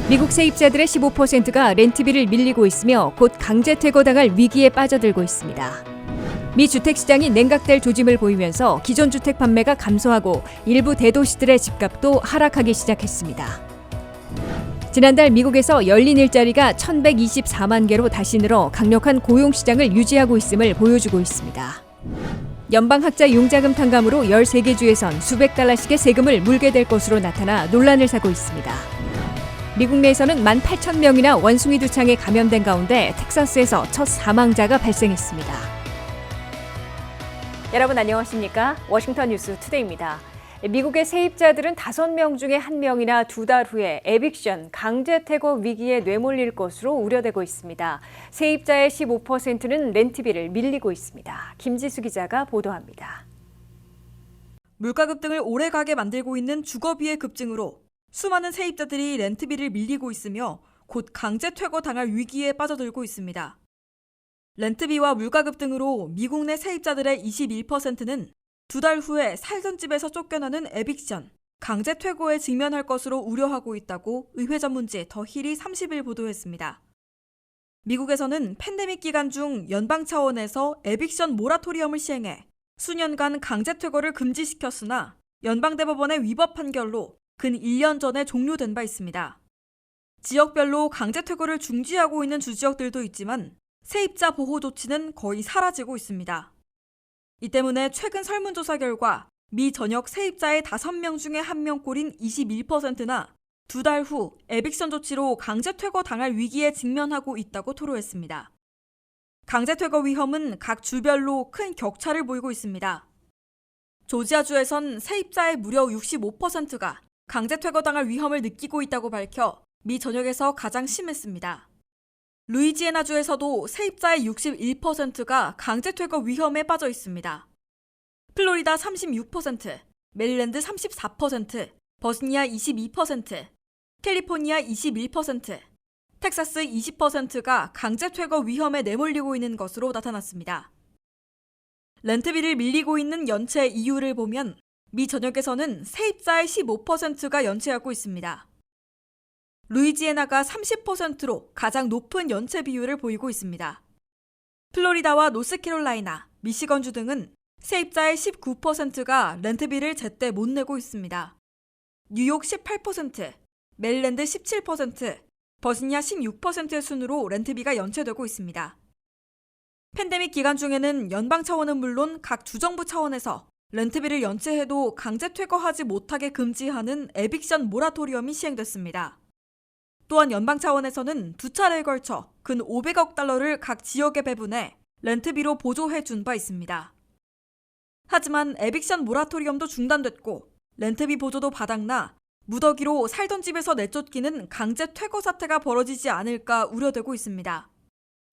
미국 세입자들의 15%가 렌트비를 밀리고 있으며 곧 강제 퇴거당할 위기에 빠져들고 있습니다. 미 주택시장이 냉각될 조짐을 보이면서 기존 주택 판매가 감소하고 일부 대도시들의 집값도 하락하기 시작했습니다. 지난달 미국에서 열린 일자리가 1,124만 개로 다시 늘어 강력한 고용시장을 유지하고 있음을 보여주고 있습니다. 연방학자 융자금 탕감으로 13개 주에선 수백 달러씩의 세금을 물게 될 것으로 나타나 논란을 사고 있습니다. 미국 내에서는 18,000명이나 원숭이 두창에 감염된 가운데 텍사스에서 첫 사망자가 발생했습니다. 여러분 안녕하십니까? 워싱턴 뉴스 투데이입니다. 미국의 세입자들은 5명 중에 1명이나 2달 후에 에빅션, 강제 퇴거 위기에 내몰릴 것으로 우려되고 있습니다. 세입자의 15%는 렌트비를 밀리고 있습니다. 김지수 기자가 보도합니다. 물가 급등을 오래 가게 만들고 있는 주거비의 급증으로 수많은 세입자들이 렌트비를 밀리고 있으며 곧 강제 퇴거 당할 위기에 빠져들고 있습니다. 렌트비와 물가 급등으로 미국 내 세입자들의 21%는 2달 후에 살던 집에서 쫓겨나는 에빅션, 강제 퇴거에 직면할 것으로 우려하고 있다고 의회 전문지 더 힐이 30일 보도했습니다. 미국에서는 팬데믹 기간 중 연방 차원에서 에빅션 모라토리엄을 시행해 수년간 강제 퇴거를 금지시켰으나 연방대법원의 위법 판결로 근 1년 전에 종료된 바 있습니다. 지역별로 강제 퇴거를 중지하고 있는 주지역들도 있지만 세입자 보호 조치는 거의 사라지고 있습니다. 이 때문에 최근 설문조사 결과 미 전역 세입자의 5명 중에 1명꼴인 21%나 2달 후 에빅션 조치로 강제 퇴거 당할 위기에 직면하고 있다고 토로했습니다. 강제 퇴거 위험은 각 주별로 큰 격차를 보이고 있습니다. 조지아주에선 세입자의 무려 65%가 강제 퇴거당할 위험을 느끼고 있다고 밝혀 미 전역에서 가장 심했습니다. 루이지애나주에서도 세입자의 61%가 강제 퇴거 위험에 빠져 있습니다. 플로리다 36%, 메릴랜드 34%, 버지니아 22%, 캘리포니아 21%, 텍사스 20%가 강제 퇴거 위험에 내몰리고 있는 것으로 나타났습니다. 렌트비를 밀리고 있는 연체 이유를 보면 미 전역에서는 세입자의 15%가 연체하고 있습니다. 루이지애나가 30%로 가장 높은 연체 비율을 보이고 있습니다. 플로리다와 노스캐롤라이나, 미시건주 등은 세입자의 19%가 렌트비를 제때 못 내고 있습니다. 뉴욕 18%, 메릴랜드 17%, 버지니아 16%의 순으로 렌트비가 연체되고 있습니다. 팬데믹 기간 중에는 연방 차원은 물론 각 주정부 차원에서 렌트비를 연체해도 강제 퇴거하지 못하게 금지하는 에빅션 모라토리엄이 시행됐습니다. 또한 연방 차원에서는 2차례에 걸쳐 근 500억 달러를 각 지역에 배분해 렌트비로 보조해 준 바 있습니다. 하지만 에빅션 모라토리엄도 중단됐고 렌트비 보조도 바닥나 무더기로 살던 집에서 내쫓기는 강제 퇴거 사태가 벌어지지 않을까 우려되고 있습니다.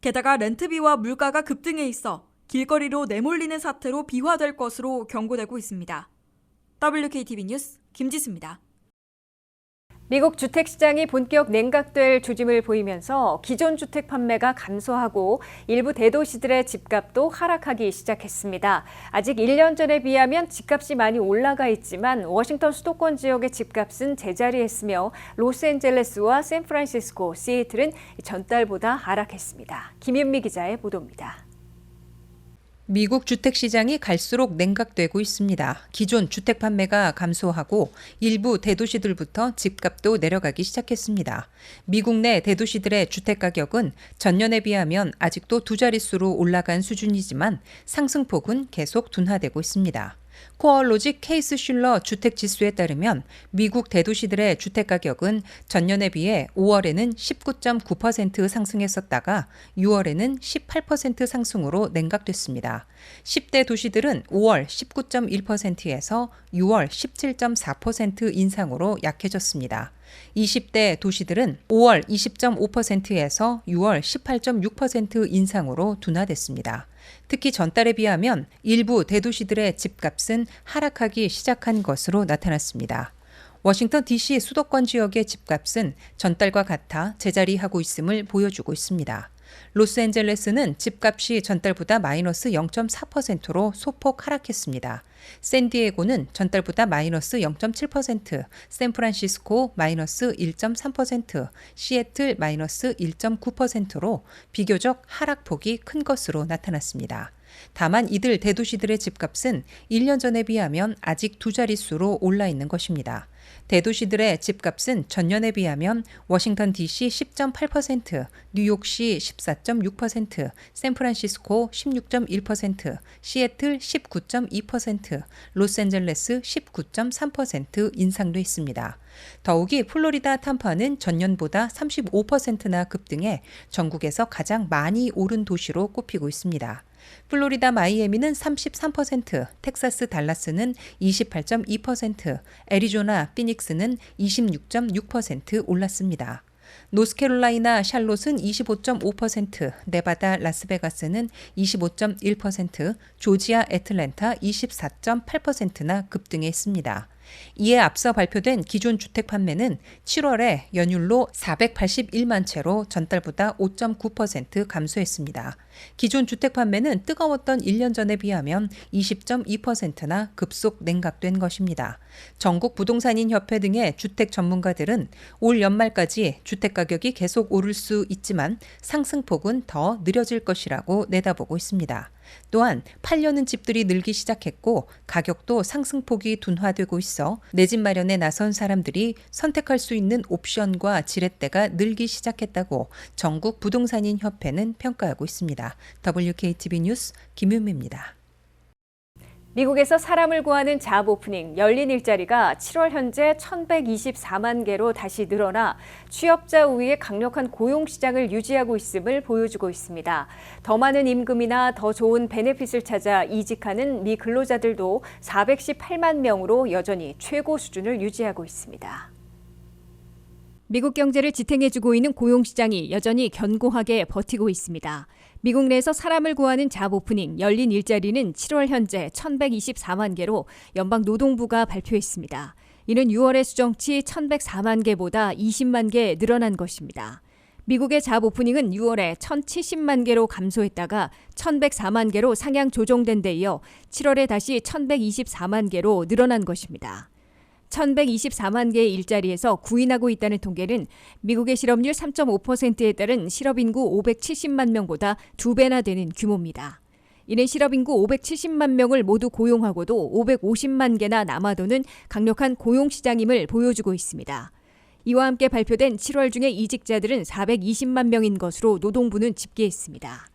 게다가 렌트비와 물가가 급등해 있어 길거리로 내몰리는 사태로 비화될 것으로 경고되고 있습니다. WKTV 뉴스 김지수입니다. 미국 주택시장이 본격 냉각될 조짐을 보이면서 기존 주택 판매가 감소하고 일부 대도시들의 집값도 하락하기 시작했습니다. 아직 1년 전에 비하면 집값이 많이 올라가 있지만 워싱턴 수도권 지역의 집값은 제자리했으며 로스앤젤레스와 샌프란시스코, 시애틀은 전달보다 하락했습니다. 김윤미 기자의 보도입니다. 미국 주택시장이 갈수록 냉각되고 있습니다. 기존 주택 판매가 감소하고 일부 대도시들부터 집값도 내려가기 시작했습니다. 미국 내 대도시들의 주택가격은 전년에 비하면 아직도 2자릿수로 올라간 수준이지만 상승폭은 계속 둔화되고 있습니다. 코어로직 케이스 슐러 주택지수에 따르면 미국 대도시들의 주택가격은 전년에 비해 5월에는 19.9% 상승했었다가 6월에는 18% 상승으로 냉각됐습니다. 10대 도시들은 5월 19.1%에서 6월 17.4% 인상으로 약해졌습니다. 20대 도시들은 5월 20.5%에서 6월 18.6% 인상으로 둔화됐습니다. 특히 전달에 비하면 일부 대도시들의 집값은 하락하기 시작한 것으로 나타났습니다. 워싱턴 DC 수도권 지역의 집값은 전달과 같아 제자리하고 있음을 보여주고 있습니다. 로스앤젤레스는 집값이 전달보다 마이너스 0.4%로 소폭 하락했습니다. 샌디에고는 전달보다 마이너스 0.7%, 샌프란시스코 마이너스 1.3%, 시애틀 마이너스 1.9%로 비교적 하락폭이 큰 것으로 나타났습니다. 다만 이들 대도시들의 집값은 1년 전에 비하면 아직 두 자릿수로 올라 있는 것입니다. 대도시들의 집값은 전년에 비하면 워싱턴 DC 10.8%, 뉴욕시 14.6%, 샌프란시스코 16.1%, 시애틀 19.2%, 로스앤젤레스 19.3% 인상돼 있습니다. 더욱이 플로리다 tam파는 전년보다 35%나 급등해 전국에서 가장 많이 오른 도시로 꼽히고 있습니다. 플로리다 마이애미는 33%, 텍사스 달라스는 28.2%, 애리조나 피닉스는 26.6% 올랐습니다. 노스캐롤라이나 샬롯은 25.5%, 네바다 라스베가스는 25.1%, 조지아 애틀랜타 24.8%나 급등했습니다. 이에 앞서 발표된 기존 주택 판매는 7월에 연율로 481만 채로 전달보다 5.9% 감소했습니다. 기존 주택 판매는 뜨거웠던 1년 전에 비하면 20.2%나 급속 냉각된 것입니다. 전국 부동산인 협회 등의 주택 전문가들은 올 연말까지 주택 가격이 계속 오를 수 있지만 상승폭은 더 느려질 것이라고 내다보고 있습니다. 또한 팔려는 집들이 늘기 시작했고 가격도 상승폭이 둔화되고 있어 내 집 마련에 나선 사람들이 선택할 수 있는 옵션과 지렛대가 늘기 시작했다고 전국 부동산인 협회는 평가하고 있습니다. WKTV 뉴스 김윤미입니다. 미국에서 사람을 구하는 잡 오프닝 열린 일자리가 7월 현재 1,124만 개로 다시 늘어나 취업자 우위의 강력한 고용 시장을 유지하고 있음을 보여주고 있습니다. 더 많은 임금이나 더 좋은 베네핏을 찾아 이직하는 미 근로자들도 418만 명으로 여전히 최고 수준을 유지하고 있습니다. 미국 경제를 지탱해주고 있는 고용시장이 여전히 견고하게 버티고 있습니다. 미국 내에서 사람을 구하는 잡 오프닝 열린 일자리는 7월 현재 1,124만 개로 연방노동부가 발표했습니다. 이는 6월의 수정치 1,104만 개보다 20만 개 늘어난 것입니다. 미국의 잡 오프닝은 6월에 1,070만 개로 감소했다가 1,104만 개로 상향 조정된 데 이어 7월에 다시 1,124만 개로 늘어난 것입니다. 1,124만 개의 일자리에서 구인하고 있다는 통계는 미국의 실업률 3.5%에 따른 실업인구 570만 명보다 2배나 되는 규모입니다. 이는 실업인구 570만 명을 모두 고용하고도 550만 개나 남아도는 강력한 고용시장임을 보여주고 있습니다. 이와 함께 발표된 7월 중에 이직자들은 420만 명인 것으로 노동부는 집계했습니다.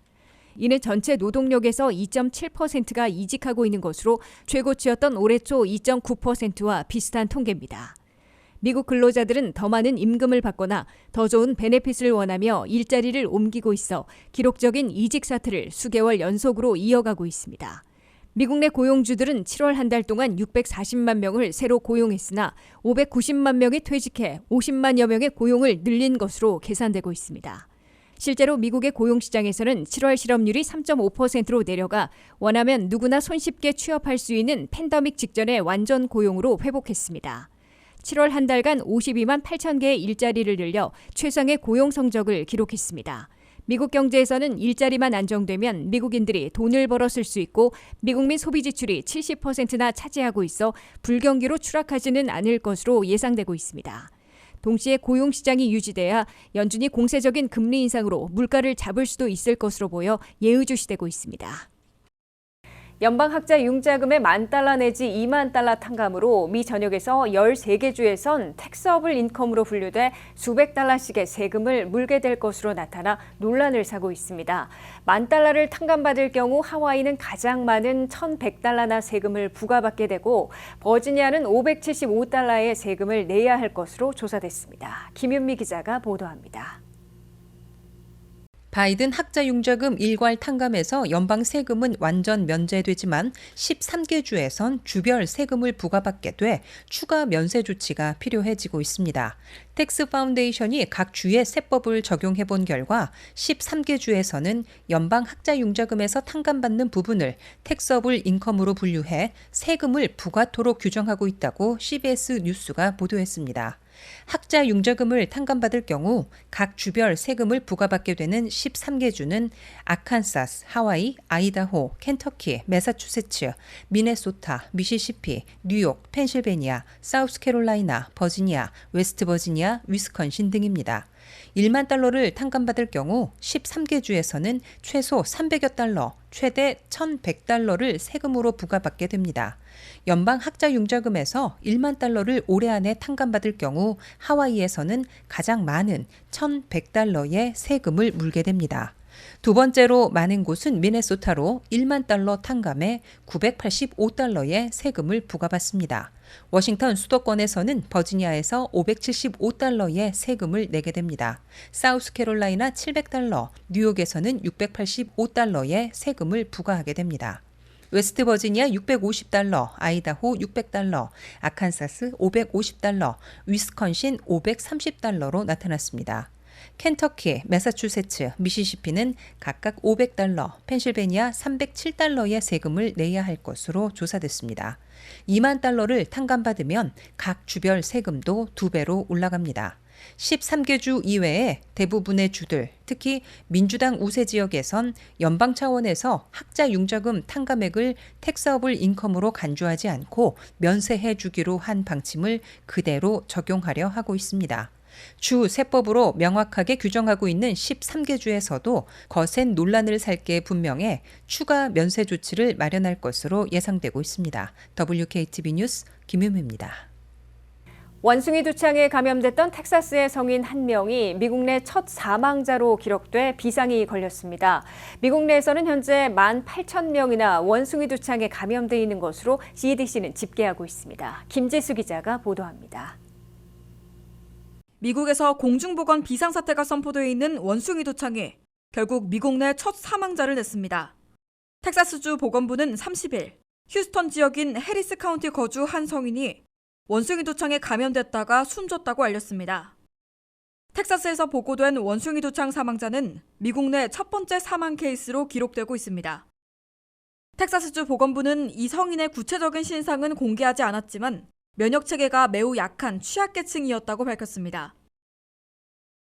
이는 전체 노동력에서 2.7%가 이직하고 있는 것으로 최고치였던 올해 초 2.9%와 비슷한 통계입니다. 미국 근로자들은 더 많은 임금을 받거나 더 좋은 베네핏을 원하며 일자리를 옮기고 있어 기록적인 이직 사태를 수개월 연속으로 이어가고 있습니다. 미국 내 고용주들은 7월 한 달 동안 640만 명을 새로 고용했으나 590만 명이 퇴직해 50만여 명의 고용을 늘린 것으로 계산되고 있습니다. 실제로 미국의 고용시장에서는 7월 실업률이 3.5%로 내려가 원하면 누구나 손쉽게 취업할 수 있는 팬데믹 직전의 완전 고용으로 회복했습니다. 7월 한 달간 52만 8천 개의 일자리를 늘려 최상의 고용 성적을 기록했습니다. 미국 경제에서는 일자리만 안정되면 미국인들이 돈을 벌어 쓸 수 있고 미국민 소비 지출이 70%나 차지하고 있어 불경기로 추락하지는 않을 것으로 예상되고 있습니다. 동시에 고용시장이 유지돼야 연준이 공세적인 금리 인상으로 물가를 잡을 수도 있을 것으로 보여 예의주시되고 있습니다. 연방학자 융자금의 $10,000 내지 $20,000 탕감으로 미 전역에서 13개 주에선 텍스어블 인컴으로 분류돼 수백 달러씩의 세금을 물게 될 것으로 나타나 논란을 사고 있습니다. $10,000를 탕감받을 경우 하와이는 가장 많은 $1,100나 세금을 부과받게 되고 버지니아는 $575의 세금을 내야 할 것으로 조사됐습니다. 김윤미 기자가 보도합니다. 바이든 학자 융자금 일괄 탕감에서 연방 세금은 완전 면제되지만 13개 주에선 주별 세금을 부과받게 돼 추가 면세 조치가 필요해지고 있습니다. 텍스 파운데이션이 각 주의 세법을 적용해 본 결과 13개 주에서는 연방 학자 융자금에서 탕감받는 부분을 텍서블 인컴으로 분류해 세금을 부과토록 규정하고 있다고 CBS 뉴스가 보도했습니다. 학자 융자금을 탕감받을 경우 각 주별 세금을 부과받게 되는 13개 주는 아칸사스, 하와이, 아이다호, 켄터키, 매사추세츠, 미네소타, 미시시피, 뉴욕, 펜실베니아, 사우스캐롤라이나, 버지니아, 웨스트버지니아, 위스컨신 등입니다. 1만 달러를 탕감받을 경우 13개 주에서는 최소 300여 달러, 최대 1,100달러를 세금으로 부과받게 됩니다. 연방 학자 융자금에서 1만 달러를 올해 안에 탕감받을 경우 하와이에서는 가장 많은 1,100달러의 세금을 물게 됩니다. 두 번째로 많은 곳은 미네소타로 1만 달러 탕감에 985달러의 세금을 부과받습니다. 워싱턴 수도권에서는 버지니아에서 575달러의 세금을 내게 됩니다. 사우스캐롤라이나 700달러, 뉴욕에서는 685달러의 세금을 부과하게 됩니다. 웨스트버지니아 650달러, 아이다호 600달러, 아칸사스 550달러, 위스컨신 530달러로 나타났습니다. 켄터키, 매사추세츠, 미시시피는 각각 500달러, 펜실베니아 307달러의 세금을 내야 할 것으로 조사됐습니다. 2만 달러를 탕감받으면 각 주별 세금도 2배로 올라갑니다. 13개 주 이외에 대부분의 주들, 특히 민주당 우세 지역에선 연방 차원에서 학자 융자금 탕감액을 텍스어블 인컴으로 간주하지 않고 면세해 주기로 한 방침을 그대로 적용하려 하고 있습니다. 주 세법으로 명확하게 규정하고 있는 13개 주에서도 거센 논란을 살 게 분명해 추가 면세 조치를 마련할 것으로 예상되고 있습니다. WKTV 뉴스 김유미입니다. 원숭이 두창에 감염됐던 텍사스의 성인 한 명이 미국 내 첫 사망자로 기록돼 비상이 걸렸습니다. 미국 내에서는 현재 18,000명이나 원숭이 두창에 감염돼 있는 것으로 CDC는 집계하고 있습니다. 김지수 기자가 보도합니다. 미국에서 공중보건 비상사태가 선포되어 있는 원숭이 두창이 결국 미국 내 첫 사망자를 냈습니다. 텍사스주 보건부는 30일 휴스턴 지역인 해리스 카운티 거주 한 성인이 원숭이 두창에 감염됐다가 숨졌다고 알렸습니다. 텍사스에서 보고된 원숭이 두창 사망자는 미국 내 첫 번째 사망 케이스로 기록되고 있습니다. 텍사스주 보건부는 이 성인의 구체적인 신상은 공개하지 않았지만 면역체계가 매우 약한 취약계층이었다고 밝혔습니다.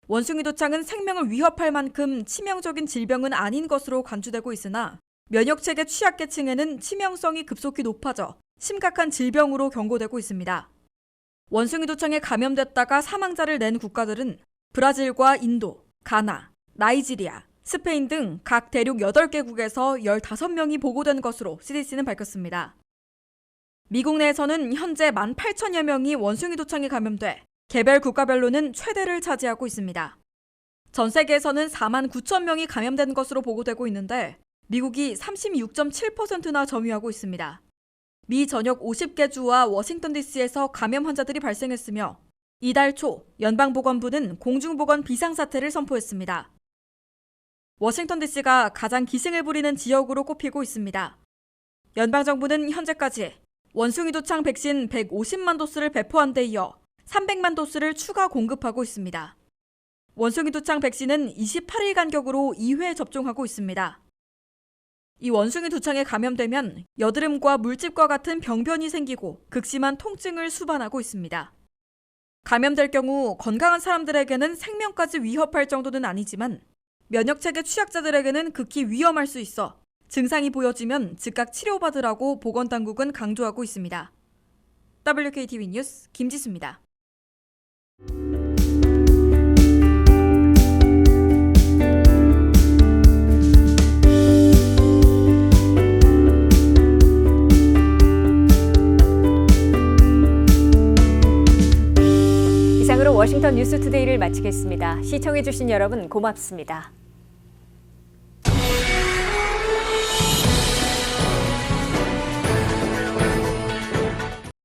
원숭이 두창은 생명을 위협할 만큼 치명적인 질병은 아닌 것으로 간주되고 있으나 면역체계 취약계층에는 치명성이 급속히 높아져 심각한 질병으로 경고되고 있습니다. 원숭이 두창에 감염됐다가 사망자를 낸 국가들은 브라질과 인도, 가나, 나이지리아, 스페인 등 각 대륙 8개국에서 15명이 보고된 것으로 CDC는 밝혔습니다. 미국 내에서는 현재 18,000여 명이 원숭이 두창에 감염돼 개별 국가별로는 최대를 차지하고 있습니다. 전 세계에서는 49,000명이 감염된 것으로 보고되고 있는데 미국이 36.7%나 점유하고 있습니다. 미 전역 50개 주와 워싱턴 DC에서 감염 환자들이 발생했으며 이달 초 연방보건부는 공중보건 비상사태를 선포했습니다. 워싱턴 DC가 가장 기승을 부리는 지역으로 꼽히고 있습니다. 연방정부는 현재까지 원숭이 두창 백신 150만 도스를 배포한 데 이어 300만 도스를 추가 공급하고 있습니다. 원숭이 두창 백신은 28일 간격으로 2회 접종하고 있습니다. 이 원숭이 두창에 감염되면 여드름과 물집과 같은 병변이 생기고 극심한 통증을 수반하고 있습니다. 감염될 경우 건강한 사람들에게는 생명까지 위협할 정도는 아니지만 면역체계 취약자들에게는 극히 위험할 수 있어 증상이 보여지면 즉각 치료받으라고 보건당국은 강조하고 있습니다. WKTV 뉴스 김지수입니다. 이상으로 워싱턴 뉴스투데이를 마치겠습니다. 시청해주신 여러분 고맙습니다.